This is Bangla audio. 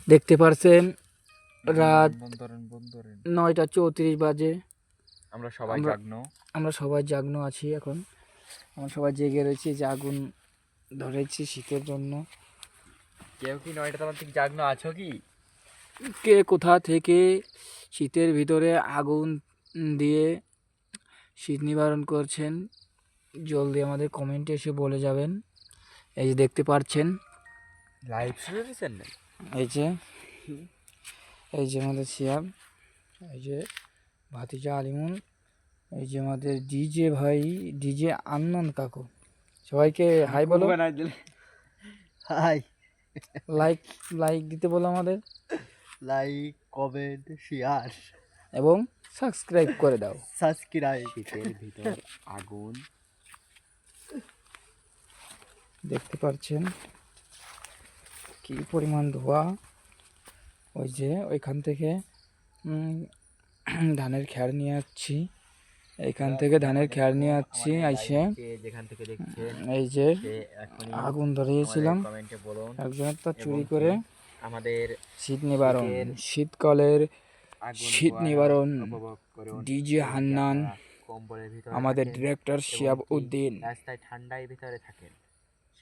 দেখতে পারছেন রাত 9টা 34 বাজে। আমরা সবাই জাগ্ন আছি এখন। আমরা সবাই জেগে রয়েছি, যে আগুন ধরেছি শীতের জন্য। কেউ কি 9টা তখন থেকে জাগ্ন আছো কি? কে কোথা থেকে শীতের ভিতরে আগুন দিয়ে শীত নিবারণ করছেন, জলদি আমাদের কমেন্টে এসে বলে যাবেন। এই যে দেখতে পাচ্ছেন লাইভ শুরু করেছেন না? এই যে আমাদের শিয়াব, এই যে ভাতিজা আলিমুন, এই যে আমাদের ডিজে ভাই, ডিজে আন্নন কাকু। সবাইকে হাই বলো। হাই। লাইক দিতে বলো আমাদের, লাইক, কমেন্ট, শেয়ার এবং সাবস্ক্রাইব করে দাও। শীতের ভিতর আগুন দেখতে পাচ্ছেন কি পরিমাণ ধোঁয়া। ওই যে ওইখান থেকে ধানের খ্যার নিয়ে আসছি, এইখান থেকে ধানের খ্যার নিয়ে আসছি আইসে। যেখান থেকে দেখছেন এই যে এখনই আগুন ধরিয়েছিলাম কমেন্টে বলুন একজনের, তো চুরি করে আমাদের শীত নিবারণ, শীতকালের শীত নিবারণ উপভোগ করুন। ডিজে হান্নান, কম্বলের ভিতরে আমাদের ডিরেক্টর শিয়াব উদ্দিন। রাস্তায় ঠান্ডায় ভিতরে থাকেন।